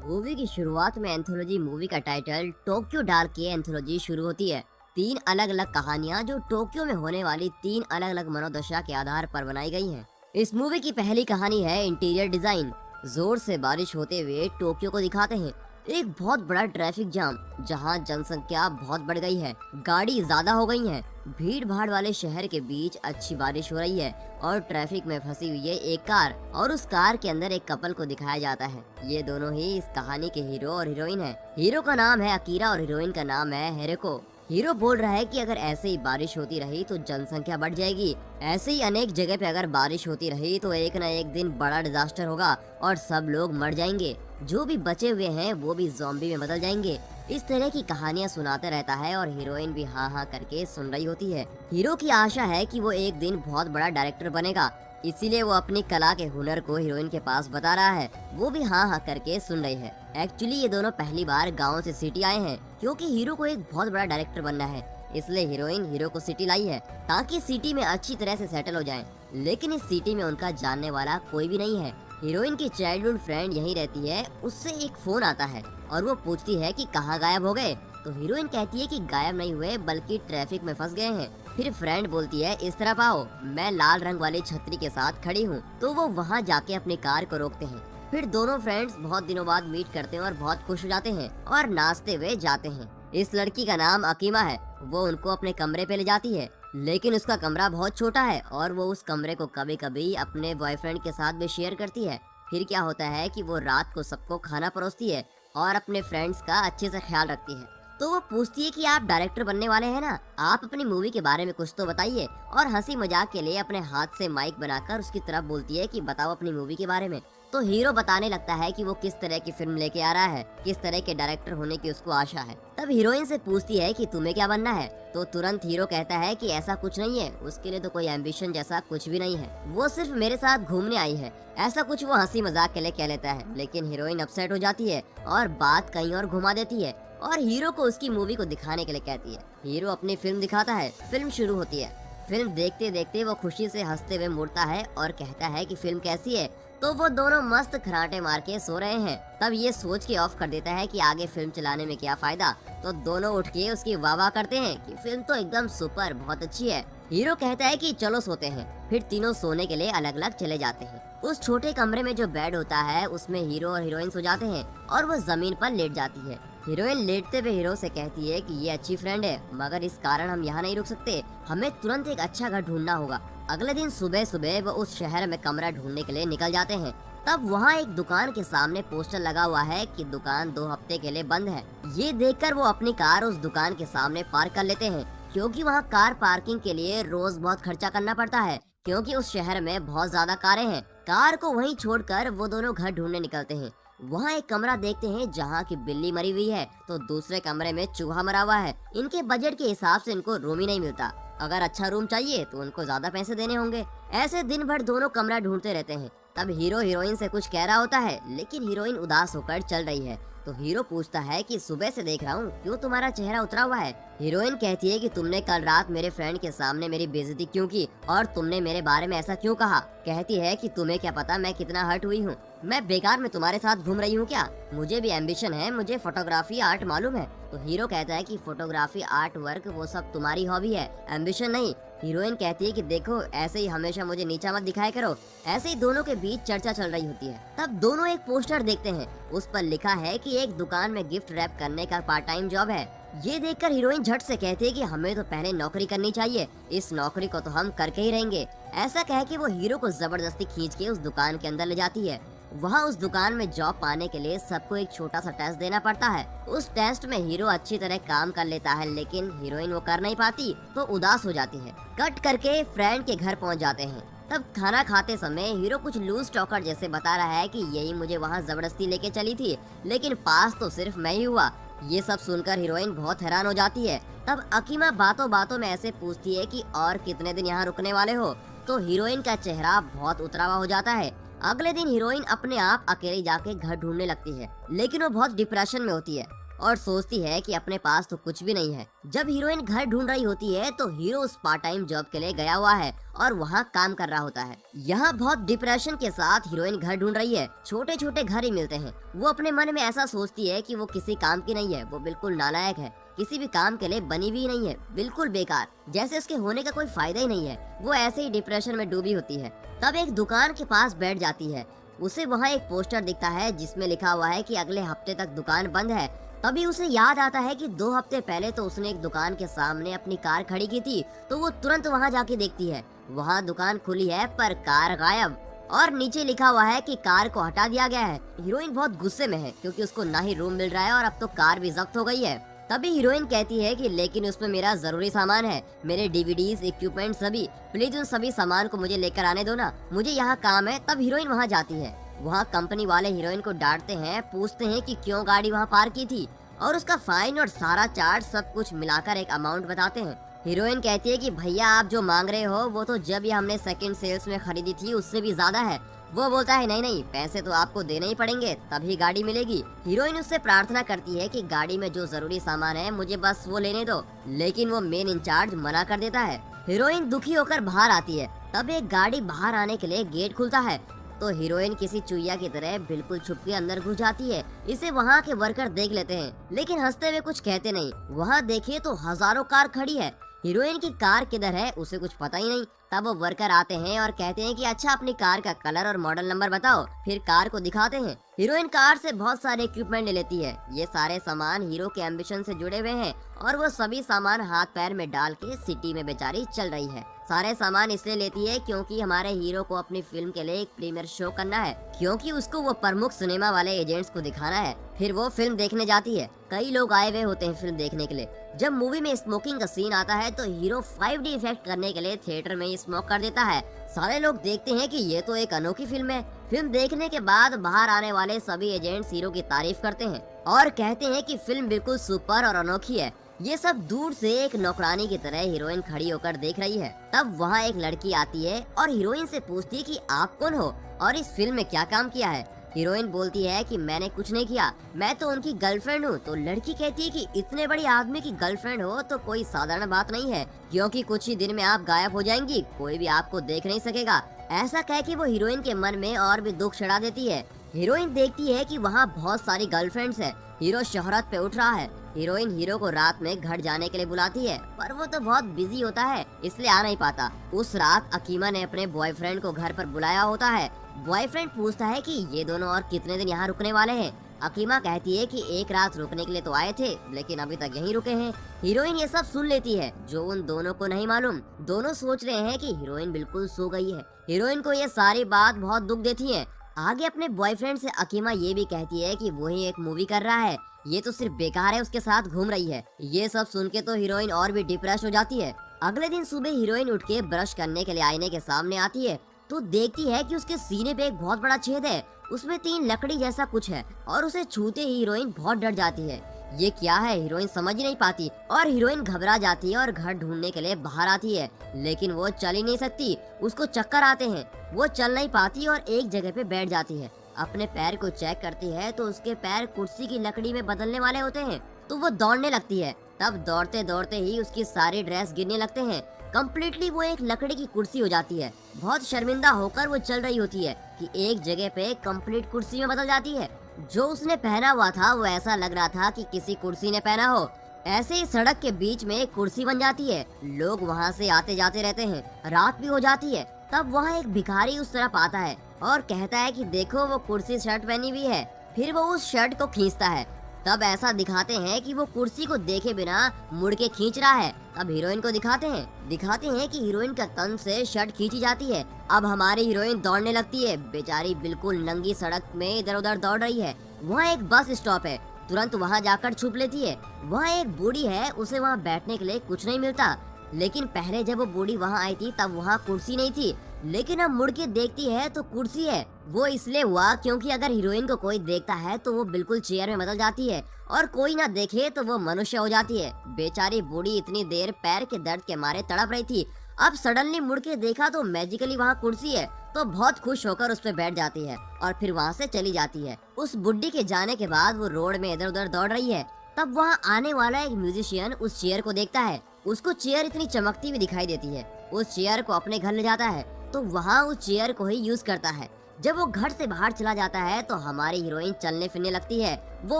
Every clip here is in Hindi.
मूवी की शुरुआत में एंथोलॉजी मूवी का टाइटल टोक्यो डाल के एंथोलॉजी शुरू होती है। तीन अलग अलग कहानियां जो टोक्यो में होने वाली तीन अलग अलग मनोदशा के आधार पर बनाई गई हैं। इस मूवी की पहली कहानी है इंटीरियर डिजाइन। जोर से बारिश होते हुए टोक्यो को दिखाते हैं। एक बहुत बड़ा ट्रैफिक जाम जहां जनसंख्या बहुत बढ़ गई है, गाड़ी ज्यादा हो गई है। भीड़ भाड़ वाले शहर के बीच अच्छी बारिश हो रही है और ट्रैफिक में फंसी हुई है एक कार, और उस कार के अंदर एक कपल को दिखाया जाता है। ये दोनों ही इस कहानी के हीरो और हीरोइन हैं। हीरो का नाम है अकीरा और हीरोइन का नाम है हेरेको। हीरो बोल रहा है कि अगर ऐसे ही बारिश होती रही तो जनसंख्या बढ़ जाएगी। ऐसे ही अनेक जगह पे अगर बारिश होती रही तो एक न एक दिन बड़ा डिजास्टर होगा और सब लोग मर जाएंगे। जो भी बचे हुए हैं वो भी ज़ॉम्बी में बदल जाएंगे। इस तरह की कहानियां सुनाते रहता है और हीरोइन भी हाँ हाँ करके सुन रही होती है। हीरो की आशा है कि वो एक दिन बहुत बड़ा डायरेक्टर बनेगा, इसीलिए वो अपनी कला के हुनर को हीरोइन के पास बता रहा है। वो भी हाँ हाँ करके सुन रही है। एक्चुअली ये दोनों पहली बार गाँव से सिटी आए हैं, क्योंकि हीरो को एक बहुत बड़ा डायरेक्टर बनना है। इसलिए हीरोइन हीरो को सिटी लाई है ताकि सिटी में अच्छी तरह से सेटल हो जाएं। लेकिन इस सिटी में उनका जानने वाला कोई भी नहीं है। हीरोइन की चाइल्डहुड फ्रेंड यहीं रहती है। उससे एक फोन आता है और वो पूछती है कि कहाँ गायब हो गए। तो हीरोइन कहती है कि गायब नहीं हुए बल्कि ट्रैफिक में फंस गए हैं। फिर फ्रेंड बोलती है इस तरफ आओ, मैं लाल रंग वाली छतरी के साथ खड़ी हूँ। तो वो वहाँ जाके अपनी कार को रोकते हैं। फिर दोनों फ्रेंड्स बहुत दिनों बाद मीट करते हैं और बहुत खुश हो जाते हैं और नाचते हुए जाते हैं। इस लड़की का नाम अकीमा है। वो उनको अपने कमरे पे ले जाती है, लेकिन उसका कमरा बहुत छोटा है और वो उस कमरे को कभी कभी अपने बॉयफ्रेंड के साथ भी शेयर करती है। फिर क्या होता है कि वो रात को सबको खाना परोसती है और अपने फ्रेंड्स का अच्छे से ख्याल रखती है। तो वो पूछती है कि आप डायरेक्टर बनने वाले हैं ना, आप अपनी मूवी के बारे में कुछ तो बताइए। और हंसी मजाक के लिए अपने हाथ से माइक बनाकर उसकी तरफ बोलती है कि बताओ अपनी मूवी के बारे में। तो हीरो बताने लगता है कि वो किस तरह की फिल्म लेके आ रहा है, किस तरह के डायरेक्टर होने की उसको आशा है। तब हीरोइन से पूछती है कि तुम्हें क्या बनना है। तो तुरंत हीरो कहता है कि ऐसा कुछ नहीं है, उसके लिए तो कोई एम्बिशन जैसा कुछ भी नहीं है, वो सिर्फ मेरे साथ घूमने आई है। ऐसा कुछ वो हंसी मजाक के लिए कह लेता है, लेकिन हीरोइन अपसेट हो जाती है और बात कहीं और घुमा देती है और हीरो को उसकी मूवी को दिखाने के लिए कहती है। हीरो अपनी फिल्म दिखाता है। फिल्म शुरू होती है। फिल्म देखते देखते वो खुशी से हंसते हुए मुड़ता है और कहता है कि फिल्म कैसी है। तो वो दोनों मस्त खराटे मार के सो रहे हैं। तब ये सोच के ऑफ कर देता है कि आगे फिल्म चलाने में क्या फायदा। तो दोनों उठ के उसकी वाह वाह करते हैं कि फिल्म तो एकदम सुपर, बहुत अच्छी है। हीरो कहता है कि चलो सोते हैं। फिर तीनों सोने के लिए अलग अलग चले जाते हैं। उस छोटे कमरे में जो बेड होता है उसमें हीरो और हीरोइन सो जाते हैं और वो जमीन पर लेट जाती है। हीरोइन लेटते हुए हीरो से कहती है कि ये अच्छी फ्रेंड है, मगर इस कारण हम यहाँ नहीं रुक सकते, हमें तुरंत एक अच्छा घर ढूंढना होगा। अगले दिन सुबह सुबह वो उस शहर में कमरा ढूंढने के लिए निकल जाते हैं। तब वहाँ एक दुकान के सामने पोस्टर लगा हुआ है कि दुकान 2 हफ्ते के लिए बंद है। ये देखकर वो अपनी कार उस दुकान के सामने पार्क कर लेते हैं, क्योंकि वहाँ कार पार्किंग के लिए रोज बहुत खर्चा करना पड़ता है, क्योंकि उस शहर में बहुत ज्यादा कारें हैं। कार को वहीं छोड़कर वो दोनों घर ढूंढने निकलते हैं। वहाँ एक कमरा देखते हैं जहाँ की बिल्ली मरी हुई है, तो दूसरे कमरे में चूहा मरा हुआ है। इनके बजट के हिसाब से इनको रूम ही नहीं मिलता। अगर अच्छा रूम चाहिए तो उनको ज्यादा पैसे देने होंगे। ऐसे दिन भर दोनों कमरा ढूंढते रहते हैं। तब हीरो हीरोइन से कुछ कह रहा होता है, लेकिन हीरोइन उदास होकर चल रही है। तो हीरो पूछता है कि सुबह से देख रहा हूँ, क्यों तुम्हारा चेहरा उतरा हुआ है। हीरोइन कहती है कि तुमने कल रात मेरे फ्रेंड के सामने मेरी बेइज्जती क्यों की और तुमने मेरे बारे में ऐसा क्यों कहा। कहती है कि तुम्हें क्या पता मैं कितना हर्ट हुई हूँ, मैं बेकार में तुम्हारे साथ घूम रही हूँ क्या, मुझे भी एम्बिशन है, मुझे फोटोग्राफी आर्ट मालूम है। तो हीरो कहता है कि फोटोग्राफी आर्ट वर्क वो सब तुम्हारी हॉबी है, एम्बिशन नहीं। हीरोइन कहती है कि देखो ऐसे ही हमेशा मुझे नीचा मत दिखाया करो। ऐसे ही दोनों के बीच चर्चा चल रही होती है। तब दोनों एक पोस्टर देखते हैं, उस पर लिखा है कि एक दुकान में गिफ्ट रैप करने का पार्ट टाइम जॉब है। ये देखकर हीरोइन झट से कहती है कि हमें तो पहले नौकरी करनी चाहिए, इस नौकरी को तो हम करके ही रहेंगे। ऐसा कह के वो हीरो को जबरदस्ती खींच के उस दुकान के अंदर ले जाती है। वहाँ उस दुकान में जॉब पाने के लिए सबको एक छोटा सा टेस्ट देना पड़ता है। उस टेस्ट में हीरो अच्छी तरह काम कर लेता है, लेकिन हीरोइन वो कर नहीं पाती तो उदास हो जाती है। कट करके फ्रेंड के घर पहुँच जाते हैं। तब खाना खाते समय हीरो कुछ लूज टॉकर जैसे बता रहा है कि यही मुझे वहाँ जबरदस्ती लेके चली थी, लेकिन पास तो सिर्फ मैं ही हुआ। ये सब सुनकर हीरोइन बहुत हैरान हो जाती है। तब अकीमा बातों बातों में ऐसे पूछती है कि और कितने दिन यहाँ रुकने वाले हो। तो हीरोइन का चेहरा बहुत उतरा हुआ हो जाता है। अगले दिन हीरोइन अपने आप अकेली जाके घर ढूंढने लगती है, लेकिन वो बहुत डिप्रेशन में होती है और सोचती है कि अपने पास तो कुछ भी नहीं है। जब हीरोइन घर ढूंढ रही होती है तो हीरो उस पार्ट टाइम जॉब के लिए गया हुआ है और वहाँ काम कर रहा होता है। यहाँ बहुत डिप्रेशन के साथ हीरोइन घर ढूंढ रही है। छोटे छोटे घर ही मिलते हैं। वो अपने मन में ऐसा सोचती है कि वो किसी काम की नहीं है, वो बिल्कुल नालायक है, किसी भी काम के लिए बनी भी नहीं है, बिल्कुल बेकार, जैसे उसके होने का कोई फायदा ही नहीं है। वो ऐसे ही डिप्रेशन में डूबी होती है। तब एक दुकान के पास बैठ जाती है। उसे वहाँ एक पोस्टर दिखता है जिसमें लिखा हुआ है कि अगले हफ्ते तक दुकान बंद है। तभी उसे याद आता है कि 2 हफ्ते पहले तो उसने एक दुकान के सामने अपनी कार खड़ी की थी। तो वो तुरंत वहाँ जाके देखती है, वहाँ दुकान खुली है पर कार गायब, और नीचे लिखा हुआ है कि कार को हटा दिया गया है। हीरोइन बहुत गुस्से में है क्योंकि उसको ना ही रूम मिल रहा है और अब तो कार भी जब्त हो गई है। तभी हीरोइन कहती है कि लेकिन उसमें मेरा जरूरी सामान है, मेरे डीवीडीज, इक्विपमेंट सभी, प्लीज उन सभी सामान को मुझे लेकर आने दो ना, मुझे यहाँ काम है। तब हीरोइन वहाँ जाती है। वहाँ कंपनी वाले हीरोइन को डांटते हैं, पूछते हैं कि क्यों गाड़ी वहाँ पार्क की थी और उसका फाइन और सारा चार्ज सब कुछ मिलाकर एक अमाउंट बताते हैं। हीरोइन कहती है कि भैया आप जो मांग रहे हो वो तो जब ये हमने सेकंड सेल्स में खरीदी थी उससे भी ज्यादा है। वो बोलता है नहीं नहीं, पैसे तो आपको देने ही पड़ेंगे तभी गाड़ी मिलेगी। हीरोइन उससे प्रार्थना करती है कि गाड़ी में जो जरूरी सामान है मुझे बस वो लेने दो, लेकिन वो मेन इंचार्ज मना कर देता है। हीरोइन दुखी होकर बाहर आती है। तब एक गाड़ी बाहर आने के लिए गेट खुलता है तो हीरोइन किसी चुईया की तरह बिल्कुल छुप के अंदर घुस जाती है। इसे वहाँ के वर्कर देख लेते हैं लेकिन हंसते हुए कुछ कहते नहीं। वहाँ देखिए तो हजारों कार खड़ी है। हीरोइन की कार किधर है उसे कुछ पता ही नहीं। तब वो वर्कर आते हैं और कहते हैं कि अच्छा अपनी कार का कलर और मॉडल नंबर बताओ। फिर कार को दिखाते हैं। हीरोइन कार से बहुत सारे इक्विपमेंट ले लेती है। ये सारे सामान हीरो के एम्बिशन से जुड़े हुए हैं और वो सभी सामान हाथ पैर में डाल के सिटी में बेचारी चल रही है। सारे सामान इसलिए लेती है क्योंकि हमारे हीरो को अपनी फिल्म के लिए एक प्रीमियर शो करना है, क्योंकि उसको वो प्रमुख सिनेमा वाले एजेंट्स को दिखाना है। फिर वो फिल्म देखने जाती है। कई लोग आए हुए होते हैं फिल्म देखने के लिए। जब मूवी में स्मोकिंग का सीन आता है तो हीरो 5D इफेक्ट करने के लिए थिएटर में स्मोक कर देता है। सारे लोग देखते हैं कि ये तो एक अनोखी फिल्म है। फिल्म देखने के बाद बाहर आने वाले सभी एजेंट्स हीरो की तारीफ करते हैं और कहते हैं कि फिल्म बिल्कुल सुपर और अनोखी है। ये सब दूर से एक नौकरानी की तरह हीरोइन खड़ी होकर देख रही है। तब वहाँ एक लड़की आती है और हीरोइन से पूछती है कि आप कौन हो और इस फिल्म में क्या काम किया है। हीरोइन बोलती है कि मैंने कुछ नहीं किया, मैं तो उनकी गर्लफ्रेंड हूँ। तो लड़की कहती है कि इतने बड़े आदमी की गर्लफ्रेंड हो तो कोई साधारण बात नहीं है, क्योंकि कुछ ही दिन में आप गायब हो जाएंगी, कोई भी आपको देख नहीं सकेगा। ऐसा कह के वो हीरोइन के मन में और भी दुख चढ़ा देती है। हीरोइन देखती है कि वहाँ बहुत सारी गर्लफ्रेंड्स है। हीरो शोहरत पे उठ रहा है। हीरोइन हीरो को रात में घर जाने के लिए बुलाती है पर वो तो बहुत बिजी होता है इसलिए आ नहीं पाता। उस रात अकीमा ने अपने बॉयफ्रेंड को घर पर बुलाया होता है। बॉयफ्रेंड पूछता है कि ये दोनों और कितने दिन यहाँ रुकने वाले हैं। अकीमा कहती है कि एक रात रुकने के लिए तो आए थे लेकिन अभी तक यहीं रुके हैं। हीरोइन ये सब सुन लेती है जो उन दोनों को नहीं मालूम। दोनों सोच रहे हैं कि हीरोइन बिल्कुल सो गई है। हीरोइन को ये सारी बात बहुत दुख देती है। आगे अपने बॉयफ्रेंड से अकीमा ये भी कहती है कि वो ही एक मूवी कर रहा है, ये तो सिर्फ बेकार है, उसके साथ घूम रही है। ये सब सुन के तो हीरोइन और भी डिप्रेस हो जाती है। अगले दिन सुबह हीरोइन उठ के ब्रश करने के लिए आईने के सामने आती है तो देखती है कि उसके सीने पे एक बहुत बड़ा छेद है, उसमें 3 लकड़ी जैसा कुछ है और उसे छूते ही हीरोइन बहुत डर जाती है। ये क्या है हीरोइन समझ ही नहीं पाती और हीरोइन घबरा जाती है और घर ढूंढने के लिए बाहर आती है लेकिन वो चल ही नहीं सकती, उसको चक्कर आते हैं। वो चल नहीं पाती और एक जगह पे बैठ जाती है। अपने पैर को चेक करती है तो उसके पैर कुर्सी की लकड़ी में बदलने वाले होते हैं तो वो दौड़ने लगती है। तब दौड़ते दौड़ते ही उसकी सारी ड्रेस गिरने लगते हैं। कम्प्लीटली वो एक लकड़ी की कुर्सी हो जाती है। बहुत शर्मिंदा होकर वो चल रही होती है कि एक जगह पे कंप्लीट कुर्सी में बदल जाती है। जो उसने पहना हुआ था वो ऐसा लग रहा था कि किसी कुर्सी ने पहना हो। ऐसे ही सड़क के बीच में एक कुर्सी बन जाती है। लोग वहाँ से आते जाते रहते हैं। रात भी हो जाती है। तब वहाँ एक भिखारी उस तरफ आता है और कहता है कि देखो वो कुर्सी शर्ट पहनी हुई है। फिर वो उस शर्ट को खींचता है। तब ऐसा दिखाते हैं कि वो कुर्सी को देखे बिना मुड़ के खींच रहा है। अब हीरोइन को दिखाते हैं कि हीरोइन का तन से शर्ट खींची जाती है। अब हमारी हीरोइन दौड़ने लगती है। बेचारी बिल्कुल नंगी सड़क में इधर उधर दौड़ रही है। वहाँ एक बस स्टॉप है, तुरंत वहाँ जाकर छुप लेती है। वहाँ एक बूढ़ी है, उसे वहाँ बैठने के लिए कुछ नहीं मिलता। लेकिन पहले जब वो बूढ़ी वहाँ आई थी तब वहाँ कुर्सी नहीं थी, लेकिन अब मुड़ के देखती है तो कुर्सी है। वो इसलिए हुआ क्योंकि अगर हीरोइन को कोई देखता है तो वो बिल्कुल चेयर में बदल जाती है और कोई ना देखे तो वो मनुष्य हो जाती है। बेचारी बूढ़ी इतनी देर पैर के दर्द के मारे तड़प रही थी, अब सडनली मुड़ के देखा तो मैजिकली वहाँ कुर्सी है तो बहुत खुश होकर उस पर बैठ जाती है और फिर वहाँ से चली जाती है। उस बुड्ढी के जाने के बाद वो रोड में इधर उधर दौड़ रही है। तब वहाँ आने वाला एक म्यूजिशियन उस चेयर को देखता है। उसको चेयर इतनी चमकती हुई दिखाई देती है। उस चेयर को अपने घर ले जाता है तो वहाँ उस चेयर को ही यूज करता है। जब वो घर से बाहर चला जाता है तो हमारी हीरोइन चलने फिरने लगती है। वो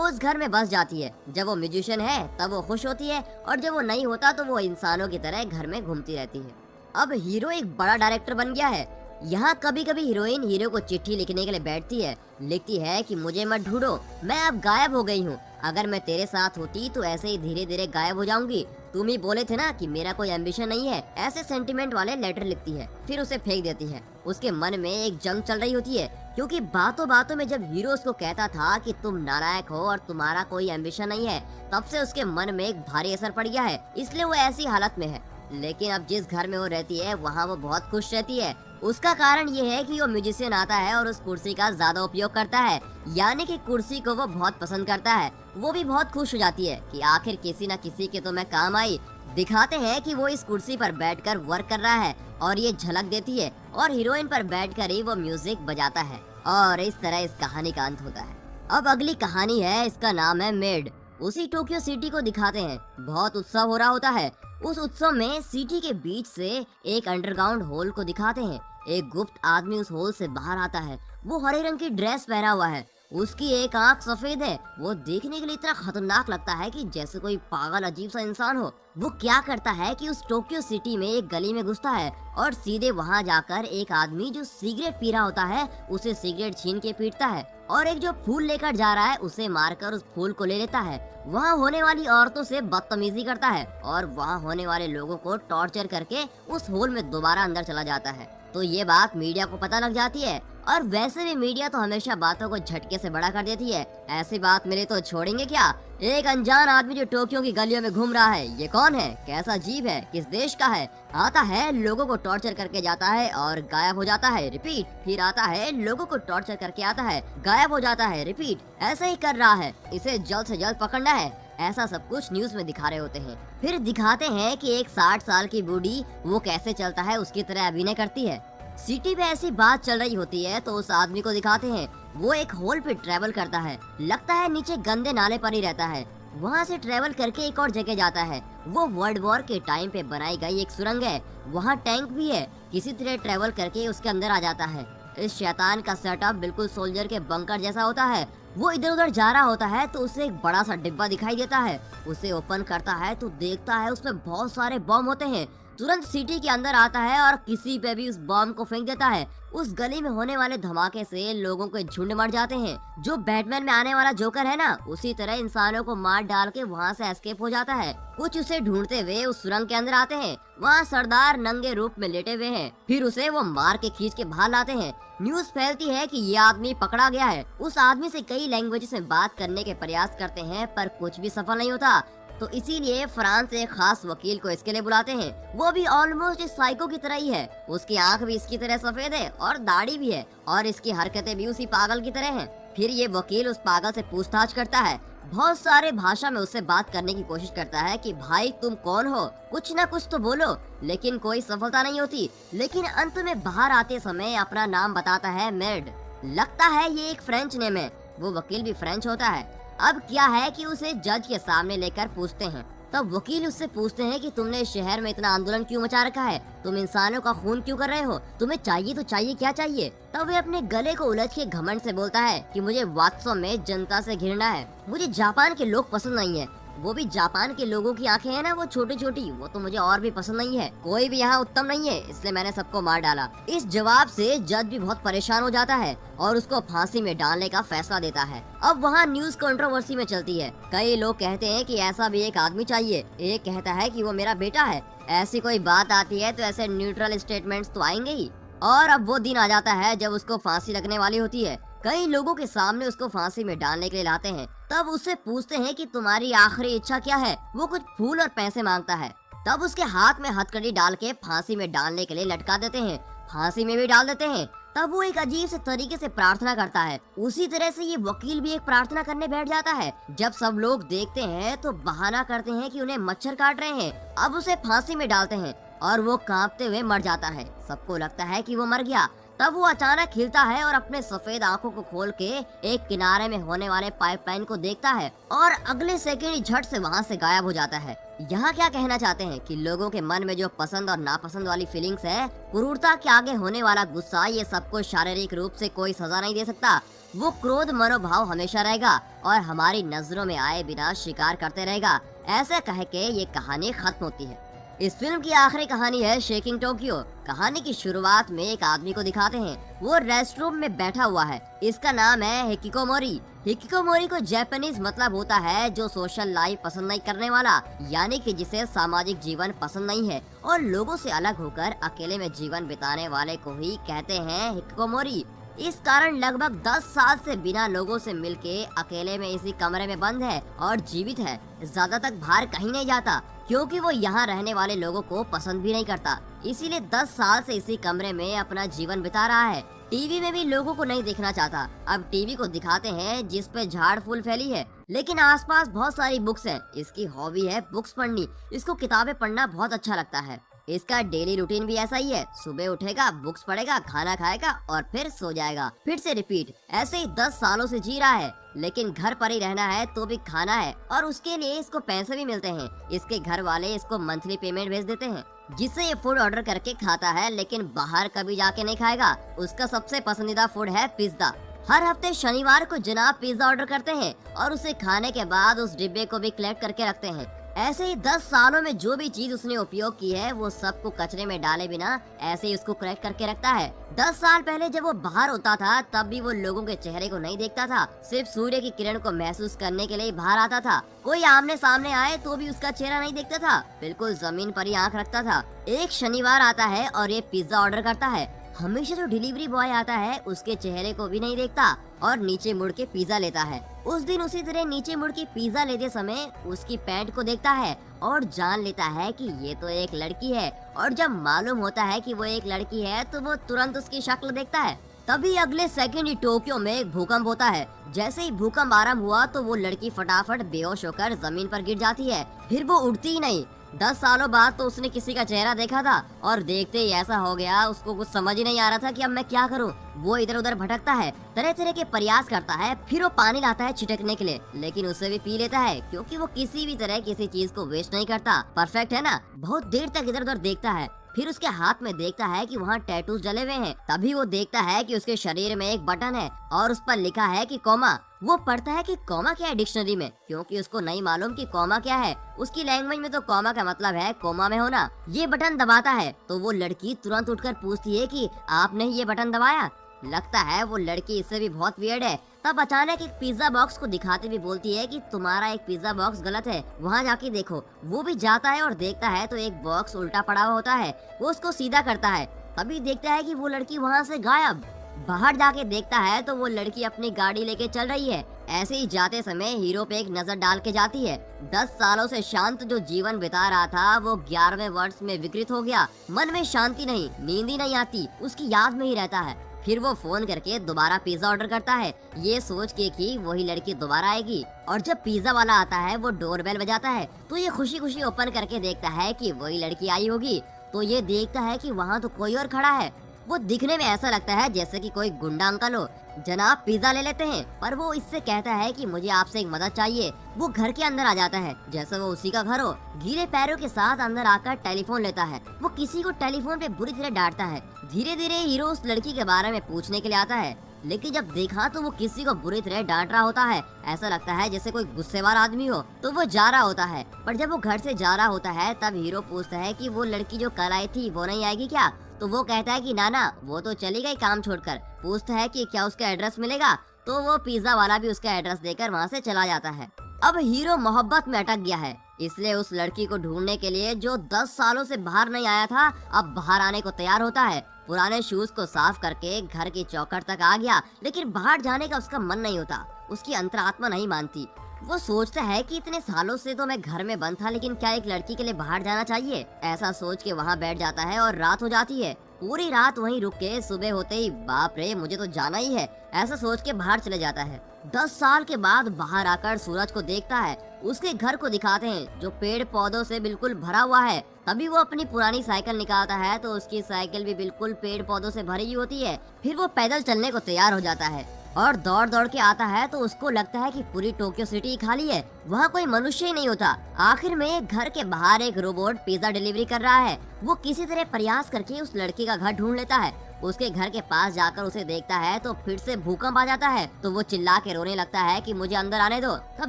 उस घर में बस जाती है। जब वो म्यूजिशियन है तब वो खुश होती है और जब वो नहीं होता तो वो इंसानों की तरह घर में घूमती रहती है। अब हीरो एक बड़ा डायरेक्टर बन गया है। यहाँ कभी कभी हीरोइन हीरो को चिट्ठी लिखने के लिए बैठती है। लिखती है कि मुझे मत ढूंढो, मैं अब गायब हो गई हूँ। अगर मैं तेरे साथ होती तो ऐसे ही धीरे धीरे गायब हो जाऊंगी। तुम ही बोले थे ना कि मेरा कोई एम्बिशन नहीं है। ऐसे सेंटिमेंट वाले लेटर लिखती है, फिर उसे फेंक देती है। उसके मन में एक जंग चल रही होती है, क्योंकि बातों बातों में जब हीरो उसको कहता था कि तुम नालायक हो और तुम्हारा कोई एम्बिशन नहीं है, तब से उसके मन में एक भारी असर पड़ गया है। इसलिए वो ऐसी हालत में है। लेकिन अब जिस घर में वो रहती है वहाँ वो बहुत खुश रहती है। उसका कारण ये है कि वो म्यूजिशियन आता है और उस कुर्सी का ज्यादा उपयोग करता है, यानी कि कुर्सी को वो बहुत पसंद करता है। वो भी बहुत खुश हो जाती है कि आखिर किसी न किसी के तो मैं काम आई। दिखाते हैं कि वो इस कुर्सी पर बैठकर वर्क कर रहा है और ये झलक देती है और हीरोइन पर बैठकर ही वो म्यूजिक बजाता है और इस तरह इस कहानी का अंत होता है। अब अगली कहानी है, इसका नाम है मेड। उसी टोक्यो सिटी को दिखाते हैं। बहुत उत्सव हो रहा होता है। उस उत्सव में सिटी के बीच से एक अंडरग्राउंड होल को दिखाते हैं। एक गुप्त आदमी उस होल से बाहर आता है। वो हरे रंग की ड्रेस पहना हुआ है। उसकी एक आंख सफेद है। वो देखने के लिए इतना खतरनाक लगता है कि जैसे कोई पागल अजीब सा इंसान हो। वो क्या करता है कि उस टोक्यो सिटी में एक गली में घुसता है और सीधे वहाँ जाकर एक आदमी जो सिगरेट पी रहा होता है उसे सिगरेट छीन के पीटता है और एक जो फूल लेकर जा रहा है उसे मारकर उस फूल को ले लेता है। वहाँ होने वाली औरतों से बदतमीजी करता है और वहाँ होने वाले लोगों को टॉर्चर करके उस होल में दोबारा अंदर चला जाता है। तो ये बात मीडिया को पता लग जाती है और वैसे भी मीडिया तो हमेशा बातों को झटके से बड़ा कर देती है। ऐसी बात मिले तो छोड़ेंगे क्या? एक अनजान आदमी जो टोक्यो की गलियों में घूम रहा है, ये कौन है, कैसा अजीब है, किस देश का है? आता है, लोगों को टॉर्चर करके जाता है और गायब हो जाता है, रिपीट। फिर आता है, लोगों को टॉर्चर करके आता है, गायब हो जाता है, रिपीट। ऐसे ही कर रहा है। इसे जल्द से जल्द पकड़ना है। ऐसा सब कुछ न्यूज में दिखा रहे होते हैं। फिर दिखाते हैं कि एक 60 साल की बूढ़ी वो कैसे चलता है उसकी तरह अभिनय करती है। सिटी पे ऐसी बात चल रही होती है तो उस आदमी को दिखाते हैं। वो एक होल पे ट्रेवल करता है। लगता है नीचे गंदे नाले पर ही रहता है। वहाँ से ट्रेवल करके एक और जगह जाता है। वो वर्ल्ड वॉर के टाइम पे बनाई गई एक सुरंग है। वहाँ टैंक भी है। किसी तरह ट्रेवल करके उसके अंदर आ जाता है। इस शैतान का सेटअप बिल्कुल सोल्जर के बंकर जैसा होता है। वो इधर उधर जा रहा होता है तो उसे एक बड़ा सा डिब्बा दिखाई देता है। उसे ओपन करता है तो देखता है उसमें बहुत सारे बम होते हैं। तुरंत सिटी के अंदर आता है और किसी पे भी उस बम को फेंक देता है। उस गली में होने वाले धमाके से लोगों के झुंड मर जाते हैं। जो बैटमैन में आने वाला जोकर है ना, उसी तरह इंसानों को मार डाल के वहाँ से एस्केप हो जाता है। कुछ उसे ढूंढते हुए उस सुरंग के अंदर आते हैं। वहाँ सरदार नंगे रूप में लेटे हुए हैं। फिर उसे वो मार के खींच के बाहर लाते हैं। न्यूज फैलती है कि ये आदमी पकड़ा गया है। उस आदमी से कई लैंग्वेजेस में बात करने के प्रयास करते हैं पर कुछ भी सफल नहीं होता। तो इसीलिए फ्रांस से एक खास वकील को इसके लिए बुलाते हैं। वो भी ऑलमोस्ट इस साइको की तरह ही है। उसकी आंख भी इसकी तरह सफेद है और दाढ़ी भी है और इसकी हरकतें भी उसी पागल की तरह हैं। फिर ये वकील उस पागल से पूछताछ करता है। बहुत सारे भाषा में उससे बात करने की कोशिश करता है कि भाई तुम कौन हो, कुछ ना कुछ तो बोलो, लेकिन कोई सफलता नहीं होती। लेकिन अंत में बाहर आते समय अपना नाम बताता है, मेड। लगता है ये एक फ्रेंच नेम है। वो वकील भी फ्रेंच होता है। अब क्या है कि उसे जज के सामने लेकर पूछते हैं। तब वकील उससे पूछते हैं कि तुमने इस शहर में इतना आंदोलन क्यों मचा रखा है, तुम इंसानों का खून क्यों कर रहे हो, तुम्हें चाहिए तो चाहिए, क्या चाहिए? तब वे अपने गले को उलझ के घमंड से बोलता है कि मुझे वास्तव में जनता से घृणा है। मुझे जापान के लोग पसंद नहीं है। वो भी जापान के लोगों की आंखें हैं ना, वो छोटी छोटी, वो तो मुझे और भी पसंद नहीं है। कोई भी यहाँ उत्तम नहीं है, इसलिए मैंने सबको मार डाला। इस जवाब से जज भी बहुत परेशान हो जाता है और उसको फांसी में डालने का फैसला देता है। अब वहाँ न्यूज कंट्रोवर्सी में चलती है। कई लोग कहते हैं कि ऐसा भी एक आदमी चाहिए। एक कहता है कि वो मेरा बेटा है। ऐसी कोई बात आती है तो ऐसे न्यूट्रल स्टेटमेंट्स तो आएंगे ही। और अब वो दिन आ जाता है जब उसको फांसी लगने वाली होती है। कई लोगों के सामने उसको फांसी में डालने के लिए लाते हैं। तब उससे पूछते हैं कि तुम्हारी आखिरी इच्छा क्या है। वो कुछ फूल और पैसे मांगता है। तब उसके हाथ में हथकड़ी डाल के फांसी में डालने के लिए लटका देते हैं। फांसी में भी डाल देते हैं। तब वो एक अजीब से तरीके से प्रार्थना करता है। उसी तरह से ये वकील भी एक प्रार्थना करने बैठ जाता है। जब सब लोग देखते हैं तो बहाना करते हैं कि उन्हें मच्छर काट रहे हैं। अब उसे फांसी में डालते हैं और वो कांपते हुए मर जाता है। सबको लगता है कि वो मर गया। तब वो अचानक हिलता है और अपने सफेद आंखों को खोल के एक किनारे में होने वाले पाइपलाइन को देखता है और अगले सेकंड ही झट से वहाँ से गायब हो जाता है। यहाँ क्या कहना चाहते हैं कि लोगों के मन में जो पसंद और नापसंद वाली फीलिंग्स है, क्रूरता के आगे होने वाला गुस्सा, ये सबको शारीरिक रूप से कोई सजा नहीं दे सकता। वो क्रोध मनोभाव हमेशा रहेगा और हमारी नजरों में आए बिना शिकार करते रहेगा। ऐसे कह के ये कहानी खत्म होती है। इस फिल्म की आखिरी कहानी है शेकिंग टोक्यो। कहानी की शुरुआत में एक आदमी को दिखाते हैं, वो रेस्टरूम में बैठा हुआ है। इसका नाम है हिकिकोमोरी। हिकिकोमोरी को जापानीज मतलब होता है जो सोशल लाइफ पसंद नहीं करने वाला, यानी कि जिसे सामाजिक जीवन पसंद नहीं है और लोगों से अलग होकर अकेले में जीवन बिताने वाले को ही कहते हैं हिकिकोमोरी। इस कारण लगभग 10 साल से बिना लोगों से मिलके अकेले में इसी कमरे में बंद है और जीवित है। ज्यादा तक बाहर कहीं नहीं जाता क्योंकि वो यहाँ रहने वाले लोगों को पसंद भी नहीं करता। इसीलिए 10 साल से इसी कमरे में अपना जीवन बिता रहा है। टीवी में भी लोगों को नहीं देखना चाहता। अब टीवी को दिखाते हैं जिस पे झाड़ फूल फैली है, लेकिन आसपास बहुत सारी बुक्स हैं। इसकी हॉबी है बुक्स पढ़नी। इसको किताबें पढ़ना बहुत अच्छा लगता है। इसका डेली रूटीन भी ऐसा ही है, सुबह उठेगा, बुक्स पढ़ेगा, खाना खाएगा और फिर सो जाएगा, फिर से रिपीट। ऐसे ही 10 सालों से जी रहा है। लेकिन घर पर ही रहना है तो भी खाना है और उसके लिए इसको पैसे भी मिलते हैं। इसके घर वाले इसको मंथली पेमेंट भेज देते हैं जिससे ये फूड ऑर्डर करके खाता है, लेकिन बाहर कभी जाके नहीं खाएगा। उसका सबसे पसंदीदा फूड है पिज्जा। हर हफ्ते शनिवार को जनाब पिज्जा ऑर्डर करते हैं और उसे खाने के बाद उस डिब्बे को भी कलेक्ट करके रखते हैं। ऐसे ही 10 सालों में जो भी चीज उसने उपयोग की है वो सबको कचरे में डाले बिना ऐसे ही उसको कलेक्ट करके रखता है। 10 साल पहले जब वो बाहर होता था तब भी वो लोगों के चेहरे को नहीं देखता था, सिर्फ सूर्य की किरण को महसूस करने के लिए बाहर आता था। कोई आमने सामने आए तो भी उसका चेहरा नहीं देखता था, बिल्कुल जमीन पर ही आंख रखता था। एक शनिवार आता है और ये पिज्जा ऑर्डर करता है। हमेशा जो डिलीवरी बॉय आता है उसके चेहरे को भी नहीं देखता और नीचे मुड़ के पिज्जा लेता है। उस दिन उसी तरह नीचे मुड़ के पिज्जा लेते समय उसकी पैंट को देखता है और जान लेता है कि ये तो एक लड़की है। और जब मालूम होता है कि वो एक लड़की है तो वो तुरंत उसकी शक्ल देखता है। तभी अगले सेकंड ही टोक्यो में एक भूकंप होता है। जैसे ही भूकंप आरंभ हुआ तो वो लड़की फटाफट बेहोश होकर जमीन पर गिर जाती है। फिर वो उठती ही नहीं। 10 सालों बाद तो उसने किसी का चेहरा देखा था और देखते ही ऐसा हो गया, उसको कुछ समझ ही नहीं आ रहा था कि अब मैं क्या करूं। वो इधर उधर भटकता है, तरह तरह के प्रयास करता है, फिर वो पानी लाता है छिटकने के लिए, लेकिन उसे भी पी लेता है क्योंकि वो किसी भी तरह किसी चीज को वेस्ट नहीं करता। परफेक्ट है ना। बहुत देर तक इधर उधर देखता है, फिर उसके हाथ में देखता है कि वहाँ टैटूज जले हुए हैं। तभी वो देखता है कि उसके शरीर में एक बटन है और उस पर लिखा है कि कोमा। वो पढ़ता है कि कोमा क्या है डिक्शनरी में, क्योंकि उसको नहीं मालूम कि कोमा क्या है। उसकी लैंग्वेज में तो कोमा का मतलब है कोमा में होना। ये बटन दबाता है तो वो लड़की तुरंत उठकर पूछती है कि आपने ये बटन दबाया। लगता है वो लड़की इससे भी बहुत वियर्ड है। तब अचानक एक पिज्जा बॉक्स को दिखाते हुए बोलती है कि तुम्हारा एक पिज्जा बॉक्स गलत है, वहाँ जाके देखो। वो भी जाता है और देखता है तो एक बॉक्स उल्टा पड़ा हुआ होता है। वो उसको सीधा करता है। तभी देखता है कि वो लड़की वहाँ से गायब। बाहर जाके देखता है तो वो लड़की अपनी गाड़ी लेके चल रही है। ऐसे ही जाते समय हीरो पे एक नजर डाल के जाती है। 10 सालों से शांत जो जीवन बिता रहा था वो 11वें वर्ष में विकृत हो गया। मन में शांति नहीं, नींद ही नहीं आती, उसकी याद में ही रहता है। फिर वो फोन करके दोबारा पिज्जा ऑर्डर करता है, ये सोच के कि वही लड़की दोबारा आएगी। और जब पिज्जा वाला आता है वो डोरबेल बजाता है तो ये खुशी खुशी ओपन करके देखता है कि वही लड़की आई होगी। तो ये देखता है कि वहाँ तो कोई और खड़ा है। वो दिखने में ऐसा लगता है जैसे कि कोई गुंडा अंकल हो। जनाब पिज्जा ले लेते हैं, पर वो इससे कहता है कि मुझे आपसे एक मदद चाहिए। वो घर के अंदर आ जाता है जैसे वो उसी का घर हो। गीले पैरों के साथ अंदर आकर टेलीफोन लेता है। वो किसी को टेलीफोन पे बुरी तरह डांटता है। धीरे धीरे हीरो उस लड़की के बारे में पूछने के लिए आता है, लेकिन जब देखा तो वो किसी को बुरी तरह डांट रहा होता है। ऐसा लगता है जैसे कोई गुस्सेवार आदमी हो। तो वो जा रहा होता है, पर जब वो घर से जा रहा होता है तब हीरो पूछता है कि वो लड़की जो कल आई थी वो नहीं आएगी क्या। तो वो कहता है कि नाना वो तो चली गई काम छोड़कर। पूछता है कि क्या उसका एड्रेस मिलेगा। तो वो पिज्जा वाला भी उसका एड्रेस देकर वहाँ से चला जाता है। अब हीरो मोहब्बत में अटक गया है, इसलिए उस लड़की को ढूंढने के लिए जो 10 सालों से बाहर नहीं आया था अब बाहर आने को तैयार होता है। पुराने शूज को साफ करके घर की चौखट तक आ गया, लेकिन बाहर जाने का उसका मन नहीं होता। उसकी अंतरात्मा नहीं मानती। वो सोचता है कि इतने सालों से तो मैं घर में बंद था, लेकिन क्या एक लड़की के लिए बाहर जाना चाहिए। ऐसा सोच के वहाँ बैठ जाता है और रात हो जाती है। पूरी रात वहीं रुक के सुबह होते ही बाप रे मुझे तो जाना ही है ऐसा सोच के बाहर चले जाता है। 10 साल के बाद बाहर आकर सूरज को देखता है। उसके घर को दिखाते हैं जो पेड़ पौधों से बिल्कुल भरा हुआ है। तभी वो अपनी पुरानी साइकिल निकालता है तो उसकी साइकिल भी बिल्कुल पेड़ पौधों से भरी हुई होती है। फिर वो पैदल चलने को तैयार हो जाता है और दौड़ दौड़ के आता है तो उसको लगता है कि पूरी टोक्यो सिटी खाली है, वहाँ कोई मनुष्य ही नहीं होता। आखिर में एक घर के बाहर एक रोबोट पिज्जा डिलीवरी कर रहा है। वो किसी तरह प्रयास करके उस लड़की का घर ढूंढ लेता है। उसके घर के पास जाकर उसे देखता है तो फिर से भूकंप आ जाता है तो वो चिल्ला के रोने लगता है कि मुझे अंदर आने दो। तब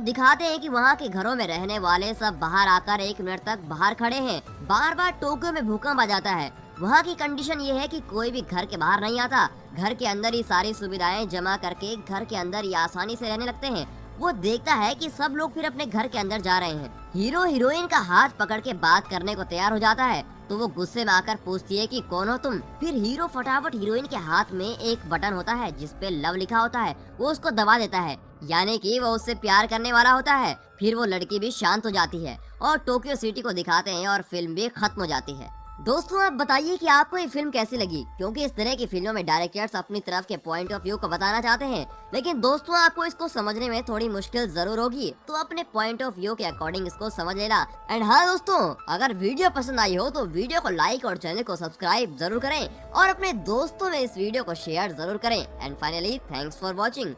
दिखाते हैं कि वहाँ के घरों में रहने वाले सब बाहर आकर 1 मिनट तक बाहर खड़े हैं। बार बार टोक्यो में भूकंप आ जाता है। वहाँ की कंडीशन ये है कि कोई भी घर के बाहर नहीं आता, घर के अंदर ही सारी सुविधाएं जमा करके घर के अंदर ही आसानी से रहने लगते हैं। वो देखता है कि सब लोग फिर अपने घर के अंदर जा रहे हैं। हीरो हीरोइन का हाथ पकड़ के बात करने को तैयार हो जाता है तो वो गुस्से में आकर पूछती है कि कौन हो तुम। फिर हीरो फटाफट हीरोइन के हाथ में एक बटन होता है जिसपे लव लिखा होता है, वो उसको दबा देता है, यानी कि वो उससे प्यार करने वाला होता है। फिर वो लड़की भी शांत हो जाती है और टोक्यो सिटी को दिखाते हैं और फिल्म भी खत्म हो जाती है। दोस्तों आप बताइए कि आपको ये फिल्म कैसी लगी, क्योंकि इस तरह की फिल्मों में डायरेक्टर्स अपनी तरफ के पॉइंट ऑफ व्यू को बताना चाहते हैं, लेकिन दोस्तों आपको इसको समझने में थोड़ी मुश्किल जरूर होगी, तो अपने पॉइंट ऑफ व्यू के अकॉर्डिंग इसको समझ लेना। एंड हाँ दोस्तों, अगर वीडियो पसंद आई हो तो वीडियो को लाइक और चैनल को सब्सक्राइब जरूर करें और अपने दोस्तों में इस वीडियो को शेयर जरूर करें। And finally thanks for watching.